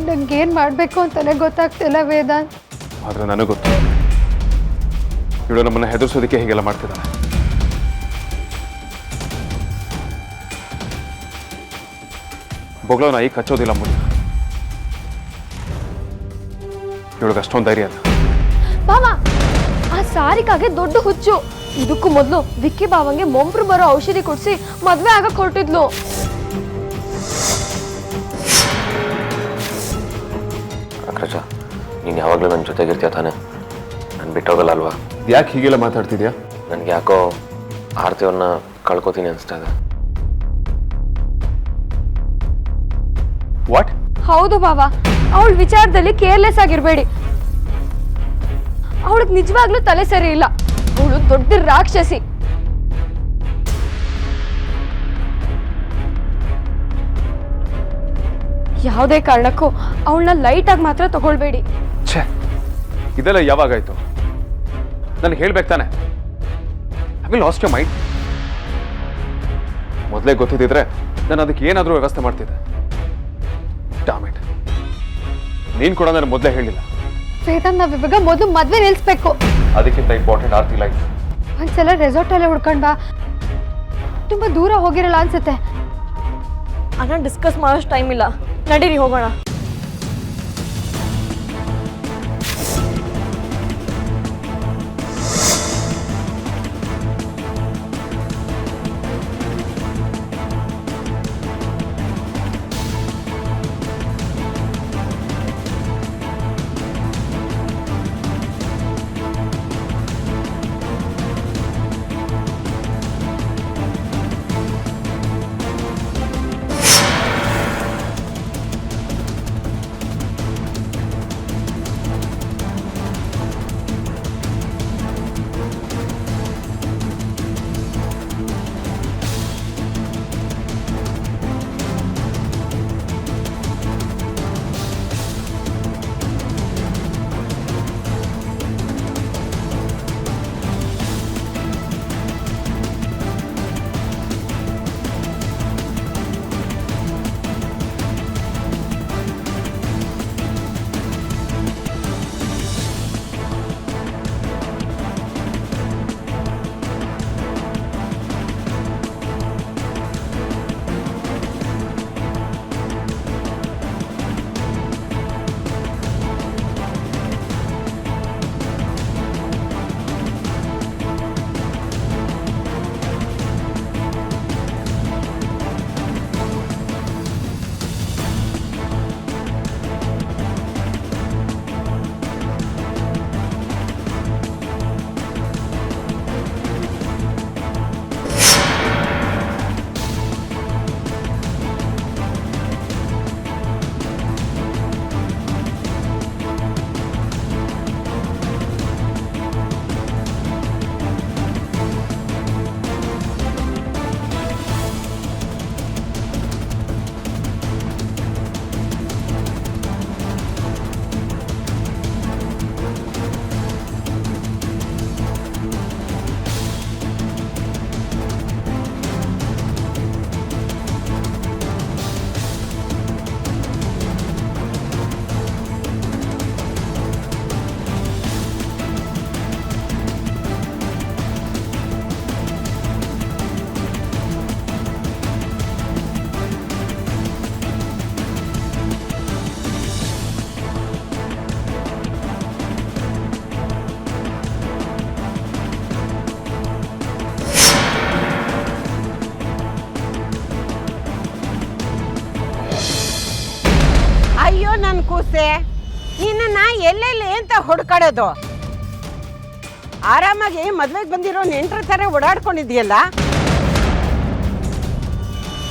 ನಂಗೇನು ಮಾಡಬೇಕು ಅಂತಾನೆ ಗೊತ್ತಾಗ್ತಿಲ್ಲ ವೇದಾಂತ್. ಆದರೆ ನನಗೆ ಗೊತ್ತು, ಇವಳು ನಮ್ಮನ್ನು ಹೆದರ್ಸೋದಕ್ಕೆ ಹೀಗೆಲ್ಲ ಮಾಡ್ತಿದ್ದಾಳೆ. ಬೊಗಳೋ ನಾಯಿ ಕಚ್ಚೋದಿಲ್ಲ ಮುಡಿ. ಇವಳಿಗೆ ಅಷ್ಟೊಂದು ಧೈರ್ಯ ಅಲ್ಲ. ಬಾವ, ಆ ಸಾರಿಕಾಗೆ ದೊಡ್ಡ ಹುಚ್ಚು. ಇದಕ್ಕೂ ಮೊದಲು ವಿಕ್ಕಿ ಬಾವಂಗೆ ಮೊಂಬ್ರು ಬರೋ ಔಷಧಿ ಕೊಡ್ಸಿ ಮದ್ವೆ ಆಗಕ್ ಹೊರಟಿದ್ಲು. ಅಗ್ರಜ, ನೀನು ಯಾವಾಗಲೂ ನನ್ನ ಜೊತೆಗಿರ್ತೀಯ ತಾನೆ? ನಾನು ಬಿಟ್ಟೋಗಲ್ಲ ಅಲ್ವಾ? ಯಾಕೆ ಹೀಗೆಲ್ಲ ಮಾತಾಡ್ತಿದ್ಯಾ? ನನಗೆ ಯಾಕೋ ಆರ್ತಿಯವ್ರನ್ನ ಕಳ್ಕೊತೀನಿ ಅನಿಸ್ತಾ ಇದೆ. ವಾಟ್? ಹೌದು ಬಾವ, ಅವಳ ವಿಚಾರದಲ್ಲಿ ಕೇರ್ಲೆಸ್ ಆಗಿರ್ಬೇಡಿ. ಅವಳಿಗೆ ನಿಜವಾಗ್ಲೂ ತಲೆ ಸರಿ ಇಲ್ಲ. ಅವಳು ದೊಡ್ಡ ರಾಕ್ಷಸಿ. ಯಾವುದೇ ಕಾರಣಕ್ಕೂ ಅವಳನ್ನ ಲೈಟ್ ಆಗಿ ಮಾತ್ರ ತಗೊಳ್ಬೇಡಿ. ಛೇ, ಇದೆಲ್ಲ ಯಾವಾಗಾಯ್ತು? ನನಗೆ ಹೇಳ್ಬೇಕು ತಾನೆ. I will last your mind. ಮೊದಲೇ ಗೊತ್ತಿದ್ದಿದ್ರೆ ನಾನು ಅದಕ್ಕೆ ಏನಾದರೂ ವ್ಯವಸ್ಥೆ ಮಾಡ್ತಿದ್ದೆ. ಡ್ಯಾಮ್ ಇಟ್, ನೀನು ಕೂಡ ನನಗೆ ಮೊದಲೇ ಹೇಳಿಲ್ಲ. ವೇದಾಂತ್, ನಾವಿವಾಗ ಮೊದಲು ಮದ್ವೆ ನಿಲ್ಲಿಸ್ಬೇಕು. ಅದಕ್ಕಿಂತ ಇಂಪಾರ್ಟೆಂಟ್ ಆರ್ತಿ ಲೈಫ್. ಒಂದ್ಸಲ ರೆಸಾರ್ಟ್ ಅಲ್ಲೇ ಹುಡ್ಕೊಂಡ್ ಬಾ. ತುಂಬಾ ದೂರ ಹೋಗಿರಲ್ಲ ಅನ್ಸುತ್ತೆ. ಅದನ್ನ ಡಿಸ್ಕಸ್ ಮಾಡೋಷ್ಟು ಟೈಮ್ ಇಲ್ಲ. ನಡೀರಿ ಹೋಗೋಣ. ನನ್ನ ಕೂಸೆ, ನಿನ್ನ ಎಲ್ಲೆಲ್ಲಿ ಅಂತ ಹುಡ್ಕಾಡೋದು? ಆರಾಮಾಗಿ ಮದ್ವೆಗೆ ಬಂದಿರೋ ನೆಂಟ್ರ ಥರ ಓಡಾಡ್ಕೊಂಡಿದ್ಯಲ್ಲ,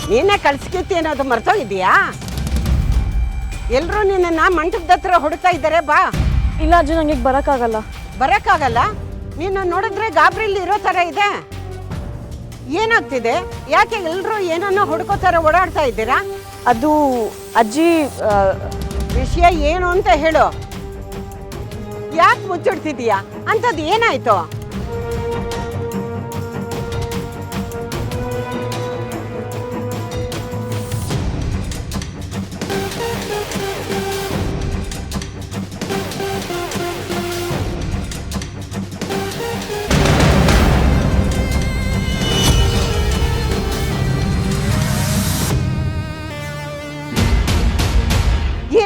ನೀನೇ ಕಳ್ಸ್ಕಿತ್ತಿ ಅನ್ನೋದು ಮರ್ತೋಗಿದ್ಯಾ? ಎಲ್ಲರೂ ನಿನ್ನ ಮಂಟಪದ ಹತ್ರ ಹುಡುಕ್ತಾ ಇದ್ದಾರೆ. ಬಾ. ಇಲ್ಲ ಅಜ್ಜಿ, ನಂಗೆ ಈಗ ಬರೋಕ್ಕಾಗಲ್ಲ. ಬರೋಕ್ಕಾಗಲ್ಲ? ನಿನ್ನ ನೋಡಿದ್ರೆ ಗಾಬರಿಲಿ ಇರೋ ಥರ ಇದೆ. ಏನಾಗ್ತಿದೆ? ಯಾಕೆ ಎಲ್ಲರೂ ಏನನ್ನೋ ಹುಡುಕೋ ಥರ ಓಡಾಡ್ತಾ ಇದ್ದೀರಾ? ಅದು ಅಜ್ಜಿ, ವಿಷಯ ಏನು ಅಂತ ಹೇಳು. ಯಾಕೆ ಮುಚ್ಚಿಡ್ತಿದೀಯಾ? ಅಂಥದ್ದು ಏನಾಯ್ತು?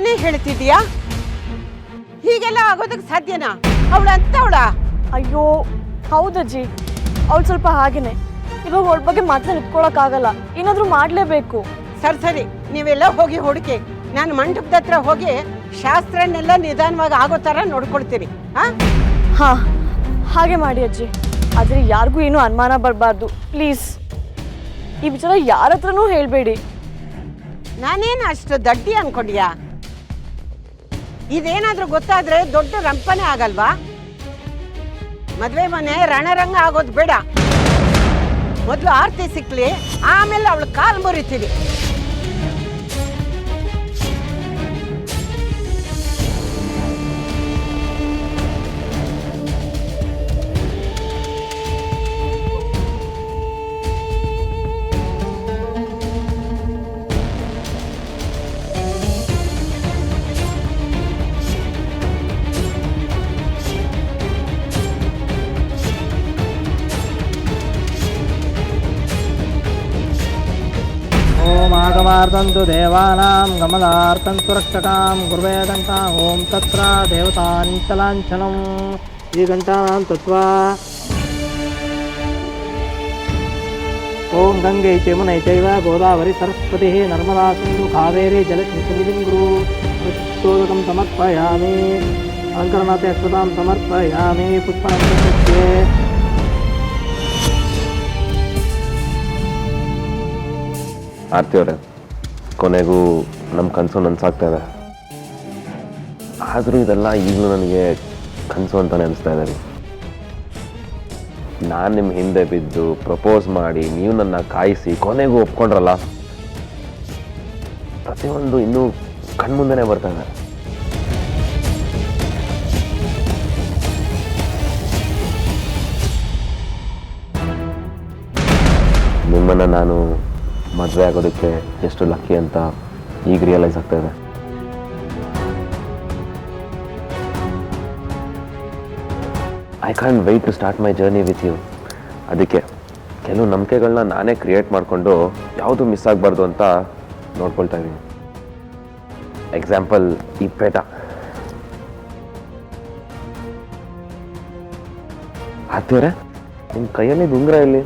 ಏನೇ ಹೇಳ್ತಿದ್ಯಾ? ಹೀಗೆಲ್ಲ ಆಗೋದಕ್ಕೆ ಸಾಧ್ಯನಾ? ಅವಳ ಅಯ್ಯೋ ಹೌದಜ್ಜಿ, ಅವಳು ಸ್ವಲ್ಪ ಹಾಗೇನೆ. ಇವಾಗ ಅವಳ ಬಗ್ಗೆ ಮಾತನ್ನ ಇಟ್ಕೊಳಕ್ಕಾಗಲ್ಲ, ಏನಾದ್ರೂ ಮಾಡ್ಲೇಬೇಕು. ಸರಿ ನೀವೆಲ್ಲ ಹೋಗಿ ಹುಡುಕಿ, ನಾನು ಮಂಟಪದ ಹತ್ರ ಹೋಗಿ ಶಾಸ್ತ್ರನೆಲ್ಲ ನಿಧಾನವಾಗಿ ಆಗೋ ಥರ ನೋಡ್ಕೊಳ್ತೀನಿ. ಹಾ ಹಾಗೆ ಮಾಡಿ ಅಜ್ಜಿ, ಆದ್ರೆ ಯಾರಿಗೂ ಏನು ಅನುಮಾನ ಬರಬಾರ್ದು ಪ್ಲೀಸ್. ಈ ವಿಚಾರ ಯಾರ ಹತ್ರನೂ ಹೇಳ್ಬೇಡಿ. ನಾನೇನು ಅಷ್ಟು ದಡ್ಡಿ ಅನ್ಕೊಂಡ್ಯಾ? ಇದೇನಾದ್ರೂ ಗೊತ್ತಾದ್ರೆ ದೊಡ್ಡ ರಂಪನೆ ಆಗಲ್ವಾ? ಮದ್ವೆ ಮನೆ ರಣರಂಗ ಆಗೋದು ಬೇಡ. ಮೊದಲು ಆರ್ತಿ ಸಿಕ್ಲಿ, ಆಮೇಲೆ ಅವಳು ಕಾಲ್ ಮುರಿತೀವಿ. ಓಂ ಆಗಮಾರ್ತಂತು ದೇವಾನಾಂ ಗಮನಾರ್ತಂತು ರಕ್ಷಕಾಂ ಗುರುವೇ ಗಂಟಾ ಓಂ ತತ್ರ ದೇವತಾಂಚಲಾಂಚನಂ ಈ ಗಂಟಾನಾಂ ತತ್ವಾ ಓಂ ಗಂಗೆ ಚಮುನೈ ಚೈವ ಗೋದಾವರಿ ಸರಸ್ವತಿ ನರ್ಮದಾ ಸಿಂಧು ಕಾವೇರಿ ಜಲಸ್ಮಿಂ ಗುರು ಶೋದಕಂ ಸಮರ್ಪಯಾಮಿ ಅಲಂಕರಣಾತೆ ಅಕ್ಷತಾಂ ಸಮರ್ಪಯಾಮಿ ಪುಷ್ಪನಂತೇ. ಆರ್ತಿ ಅವರೇ, ಕೊನೆಗೂ ನಮ್ಮ ಕನಸು ನನಸಾಗ್ತಾ ಇದೆ. ಆದರೂ ಇದೆಲ್ಲ ಈಗಲೂ ನನಗೆ ಕನಸು ಅಂತಲೇ ಅನಿಸ್ತಾ ಇದೆ ರೀ. ನಾನು ನಿಮ್ಮ ಹಿಂದೆ ಬಿದ್ದು ಪ್ರಪೋಸ್ ಮಾಡಿ ನೀವು ನನ್ನ ಕಾಯಿಸಿ ಕೊನೆಗೂ ಒಪ್ಕೊಂಡ್ರಲ್ಲ, ಪ್ರತಿಯೊಂದು ಇನ್ನೂ ಕಣ್ಮುಂದೆನೇ ಬರ್ತಾ ಇದೆ. ನಿಮ್ಮನ್ನು ನಾನು ಮದುವೆ ಆಗೋದಕ್ಕೆ ಎಷ್ಟು ಲಕ್ಕಿ ಅಂತ ಈಗ ರಿಯಲೈಸ್ ಆಗ್ತಾ ಇದೆ. I can wait to start my journey with you. ಅದಕ್ಕೆ ಕೆಲವು ನಂಬಿಕೆಗಳನ್ನ ನಾನೇ ಕ್ರಿಯೇಟ್ ಮಾಡಿಕೊಂಡು ಯಾವುದು ಮಿಸ್ ಆಗಬಾರ್ದು ಅಂತ ನೋಡ್ಕೊಳ್ತಾ ಇದ್ದೀನಿ. ಎಕ್ಸಾಂಪಲ್ ಈ ಪೇಟ. ಆರ್ತಿಯವರೇ, ನಿಮ್ಮ ಕೈಯಲ್ಲಿ ಉಂಗುರ ಇಲ್ಲಿ?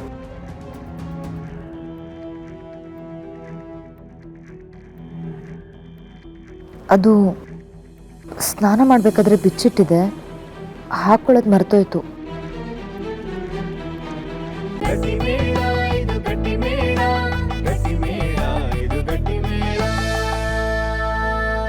ಅದು ಸ್ನಾನ ಮಾಡಬೇಕಾದ್ರೆ ಬಿಚ್ಚಿಟ್ಟಿದೆ, ಹಾಕೊಳ್ಳೋದು ಮರ್ತೋಯ್ತು.